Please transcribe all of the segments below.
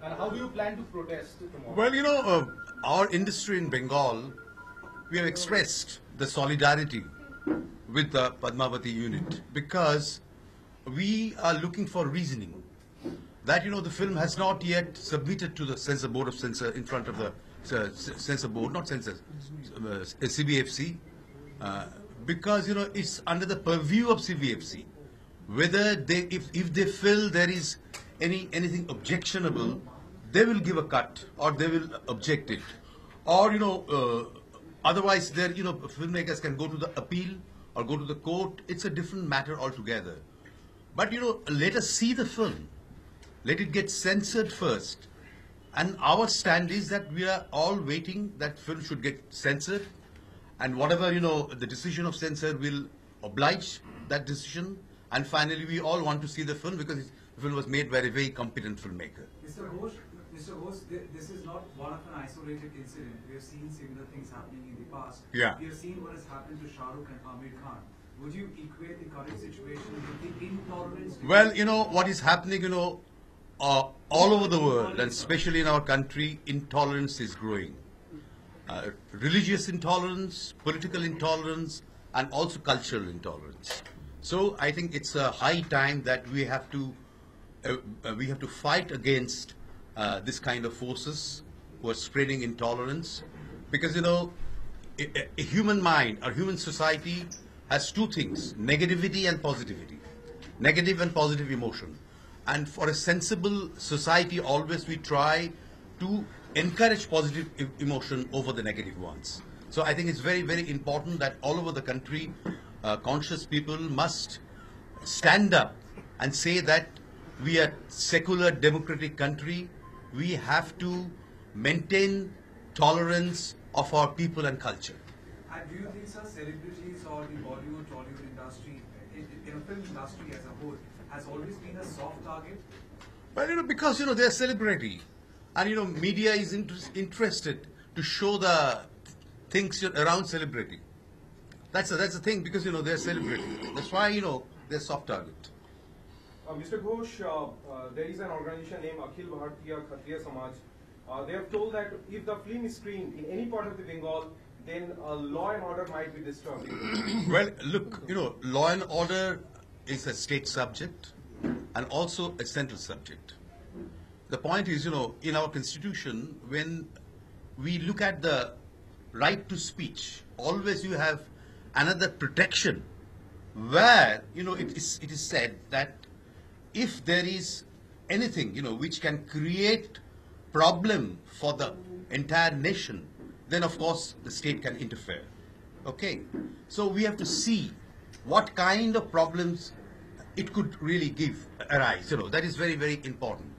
And how do you plan to protest tomorrow? Well, our industry in Bengal, we have expressed the solidarity with the Padmavati unit because we are looking for reasoning that, the film has not yet submitted to the censor board of censor in front of the censor board, not censor, CBFC, because, it's under the purview of CBFC. Whether if they feel there is anything objectionable, they will give a cut or they will object it. Or, otherwise filmmakers can go to the appeal or go to the court. It's a different matter altogether. But, let us see the film. Let it get censored first. And our stand is that we are all waiting that film should get censored. And whatever, the decision of censor will oblige that decision. And finally, we all want to see the film because the film was made by a very competent filmmaker. Mr. Ghosh, this is not one of an isolated incident. We have seen similar things happening in the past. Yeah. We have seen what has happened to Shah Rukh and Amir Khan. Would you equate the current situation with the intolerance? Well, what is happening, all over the world, and especially in our country, intolerance is growing. Religious intolerance, political intolerance, and also cultural intolerance. So I think it's a high time that we have to fight against this kind of forces who are spreading intolerance, because a human mind or human society has two things: negativity and positivity, negative and positive emotion. And for a sensible society, always we try to encourage positive emotion over the negative ones. So I think it's very, very important that all over the country, conscious people must stand up and say that we are a secular, democratic country. We have to maintain tolerance of our people and culture. And do you think, sir, celebrities or the Bollywood, Tollywood industry, in the film industry as a whole, has always been a soft target? Well, because, they're a celebrity. And, media is interested to show the things around celebrity. That's the thing, because, they're a celebrity. That's why, they're soft target. Mr. Ghosh, there is an organization named Akhil Bharatiya Kshatriya Samaj. They have told that if the film is screened in any part of the Bengal, then law and order might be disturbed. Well, look, law and order is a state subject and also a central subject. The point is, in our constitution, when we look at the right to speech, always you have another protection where, it is said that if there is anything, which can create problem for the entire nation, then of course the state can interfere. Okay? So we have to see what kind of problems it could really arise. That is very, very important.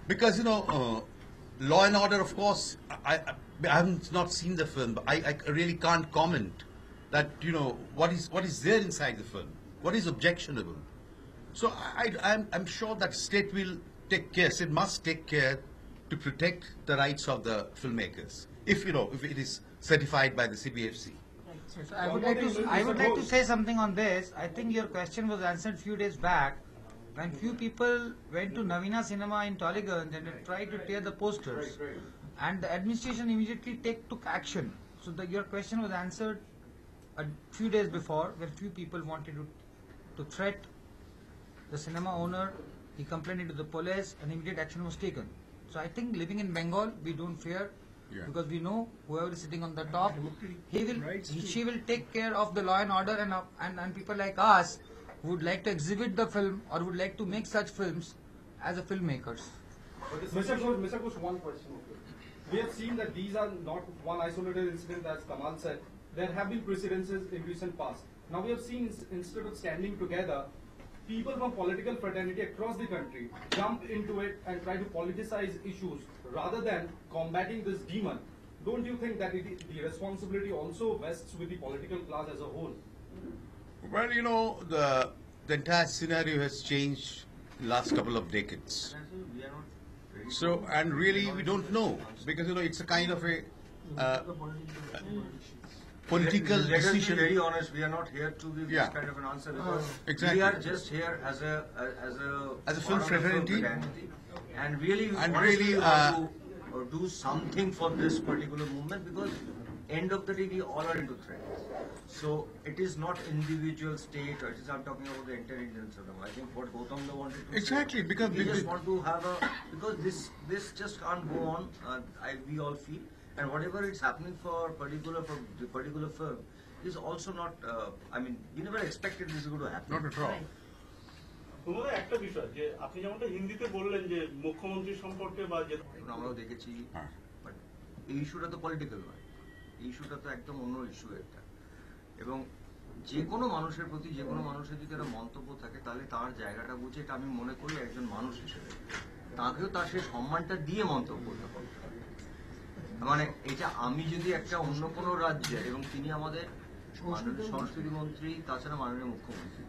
Because, law and order, of course, I have not seen the film, but I really can't comment that, what is there inside the film, what is objectionable. So I'm sure that state will take care, state must take care to protect the rights of the filmmakers, if it is certified by the CBFC. So I would like to say something on this. I think your question was answered few days back when few people went to Navina Cinema in Tollygunge and they tried to tear the posters, and the administration immediately took action. So your question was answered a few days before, when few people wanted to threat the cinema owner. He complained it to the police and immediate action was taken. So I think living in Bengal, we don't fear. Yeah. Because we know whoever is sitting on the top, she will take care of the law and order, and people like us who would like to exhibit the film or would like to make such films as a filmmakers. Mr. Ghosh, one question. We have seen that these are not one isolated incident, as Kamal said. There have been precedences in recent past. Now we have seen, instead of standing together, people from political fraternity across the country jump into it and try to politicize issues rather than combating this demon. Don't you think that the responsibility also vests with the political class as a whole? Well, the entire scenario has changed in the last couple of decades. So, and really we don't know, because it's a kind of a political decision. decision. To be very honest, we are not here to give this kind of an answer, because exactly. we are just here as a film fraternity. and really And honestly really, want to do something for this particular movement, because end of the day we all are into threat. So it is not individual state, or it is, I'm talking about the entire Indian cinema. I think what Gautam wanted to Exactly, say, because we just want to have a, because this just can't go on. We all feel, and whatever is happening for the particular film is also not. I mean, we never expected this is going to happen. not at all. তোমাদের একটা বিষয় যে আপনি যেমনটা হিন্দিতে বললেন যে মুখ্যমন্ত্রী সম্পর্কে বা যে এখন আমরাও দেখেছি, হ্যাঁ। বাট এই ইস্যুটা তো পলিটিক্যাল নয়, এই ইস্যুটা তো একদম অন্য ইস্যু একটা। এবং যে কোনো মানুষের প্রতি যে কোনো মানুষের যদি একটা মন্তব্য থাকে, তাহলে তার জায়গাটা বুঝে, এটা আমি মনে করি একজন মানুষ হিসেবে তাকেও তার সেই সম্মানটা দিয়ে মন্তব্য করতে হবে। মানে এটা আমি যদি একটা অন্য কোনো রাজ্যে, এবং তিনি আমাদের মাননীয় সংস্কৃতি মন্ত্রী, তাছাড়া মাননীয় মুখ্যমন্ত্রী,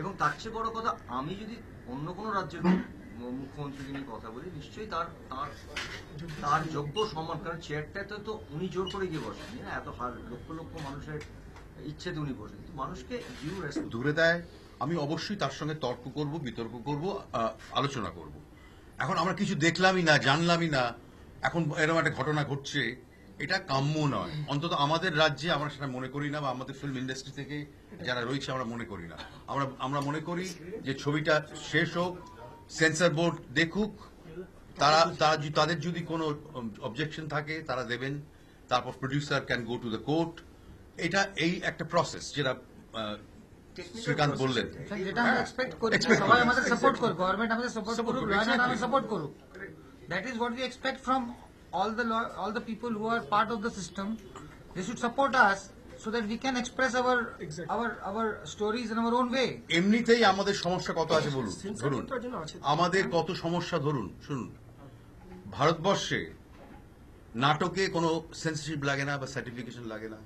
এবং তার চেয়ে বড় কথা, আমি যদি অন্য কোনো রাজ্যের মুখ্যমন্ত্রীকে নিয়ে কথা বলি, নিশ্চয়ই তার যোগ্য সম্মান, কারণ চেয়ারটাতে তো উনি জোর করে গিয়ে বসেন না, এত লক্ষ লক্ষ মানুষের ইচ্ছেতে উনি বসেন, মানুষকে ডিউ রেসপেক্ট দূরে দেয়। আমি অবশ্যই তার সঙ্গে তর্ক করব, বিতর্ক করব, আলোচনা করব। এখন আমরা কিছু দেখলামই না, জানলামই না, এখন এরকম একটা ঘটনা ঘটছে, এটা কাম্য নয়। অন্তত আমাদের রাজ্যে আমরা সেটা মনে করি না, বা আমাদের ফিল্ম ইন্ডাস্ট্রি থেকে যারা রয়েছে আমরা মনে করি না। আমরা মনে করি যে ছবিটা শেষ হোক, সেন্সর বোর্ড দেখুক, তাদের যদি কোনো অবজেকশন থাকে তারা দেবেন, তারপর producer can go to the court. এই একটা প্রসেস, যেটা শ্রীকান্ত বললেন, যেটা আমরা এক্সপেক্ট করি, সবাই আমাদের সাপোর্ট করুক, গভর্নমেন্ট আমাদের সাপোর্ট করুক, লয়ার আমাদের সাপোর্ট করুক। That is what we expect from all the people who are part of the system. They should support us so that we can express our stories in our own way. এমনিতেই আমাদের সমস্যা কত আছে বলুন, ধরুন আমাদের কত সমস্যা, ধরুন শুনুন, ভারতবর্ষে নাটকে কোনো সেন্সরশিপ লাগে না, বা সার্টিফিকেশন লাগে না,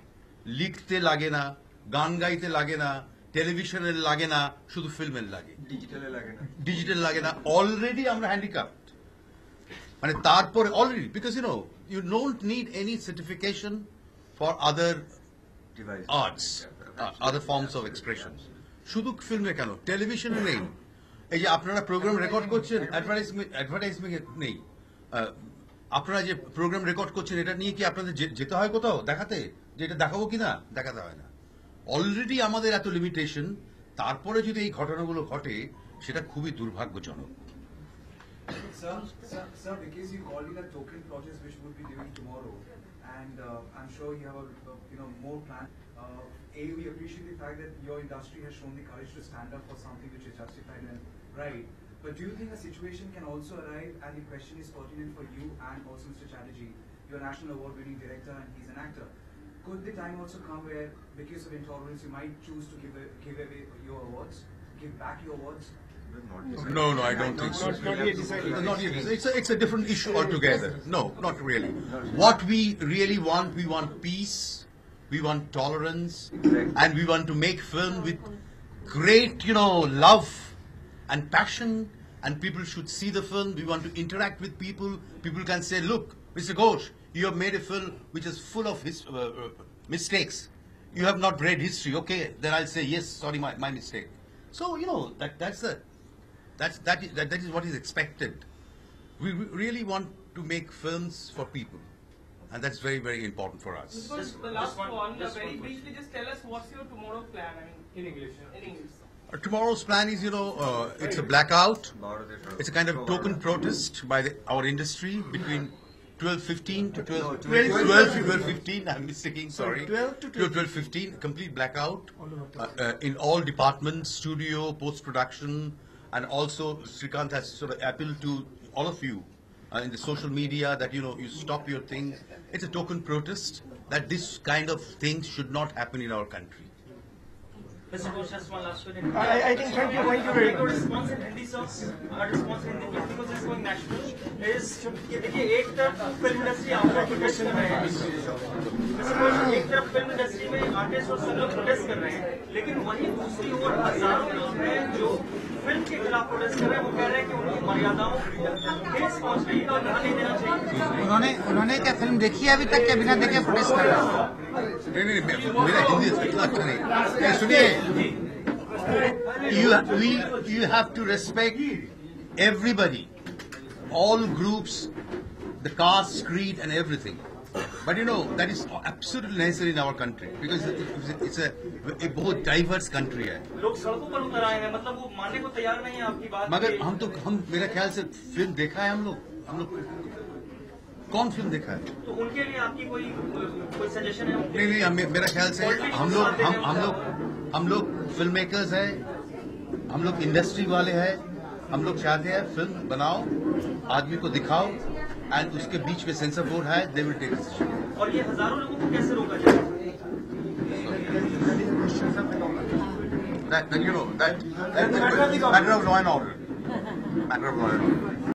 লিখতে লাগে না, গান গাইতে লাগে না, টেলিভিশনের লাগে না, শুধু ফিল্মের লাগে, ডিজিটাল লাগে না। অলরেডি আমরা হ্যান্ডিক্যাপ্ট, মানে তারপরে already, because you don't need any certification for other arts, other forms of expression. শুধু ফিল্মে কেন, টেলিভিশনে নেই। এই যে আপনারা প্রোগ্রাম রেকর্ড করছেন, অ্যাডভার্টাইজমেন্ট নেই। আপনারা যে প্রোগ্রাম রেকর্ড করছেন, এটা নিয়ে কি আপনাদের যেতে হয় কোথাও দেখাতে, যে এটা দেখাবো কিনা? দেখাতে হয় না। অলরেডি আমাদের এত লিমিটেশন, তারপরে যদি এই ঘটনাগুলো ঘটে, সেটা খুবই দুর্ভাগ্যজনক। Sir, because you called it a token project which would be doing tomorrow, and I'm sure you have more plan. We appreciate the fact that your industry has shown the courage to stand up for something which is justified and right. But do you think a situation can also arrive, and the question is pertinent for you and also Mr. Chatterjee, you're a national award-winning director and he's an actor. Could the time also come where, because of intolerance, you might choose to give away your awards, give back your awards? No, I don't think so. Not yet. It's a different issue altogether. No, not really. What we really want, we want peace, we want tolerance, and we want to make film with great, love and passion, and people should see the film. We want to interact with people. People can say, look, Mr. Ghosh, you have made a film which is full of mistakes. You have not read history. Okay, then I'll say, yes, sorry, my mistake. So, that is what is expected. We really want to make films for people, and that's very, very important for us. The last one, very briefly, just tell us what's your tomorrow plan? I mean, In English. in English. Tomorrow's plan is, it's a blackout. It's a kind of token protest by our industry between 12:15 to 12:15. I'm mistaking. Sorry. 12 to 12:15. Complete blackout in all departments, studio, post-production, and also Srikant has sort of appealed to all of you in the social media that you stop your things. It's a token protest that this kind of things should not happen in our country. Mr. Ghosh, just one last question. I think thank you very much. Response in Hindi, sir. Response in Hindi because it's going national. Is ये देखिए एक तरफ film industry आपका protest कर रहे हैं। Mr. Ghosh, एक तरफ फिल्म इंडस्ट्री में आर्टिस्ट और सब लोग प्रोटेस्ट कर रहे हैं, लेकिन वहीं दूसरी ओर हजारों लोग हैं जो फिल्म के खिलाफ प्रोटेस्ट कर रहे हैं। वो कह रहे हैं कि उनकी मर्यादाओं ठेस पहुंच रही है और ध्यान नहीं देना चाहिए। उन्होंने क्या फिल्म देखी है अभी तक, क्या बिना देखे प्रोटेस्ट कर रहे हैं? नहीं, मेरा हिंदी इतना अच्छा नहीं। सुनिए, you have to respect everybody. all groups, the caste, creed, and everything. But you know, that is absolutely necessary in our country because it's a बहुत diverse country है. लोग सड़कों पर उतर आए हैं, मतलब वो मानने को तैयार नहीं है आपकी बात. मगर हम मेरा ख्याल से फिल्म देखा है हम लोग कौन फिल्म देखा है? तो उनके लिए आपकी कोई सजेशन है? नहीं, मेरा ख्याल से हम लोग फिल्म मेकर्स हैं, हम लोग इंडस्ट्री वाले हैं, हम लोग चाहते हैं फिल्म बनाओ, आदमी को दिखाओ, एंड उसके बीच में सेंसर बोर्ड है, दे विल टेक डिसीजन. और ये हजारों लोगों को कैसे रोका जाए? That matter of law and order.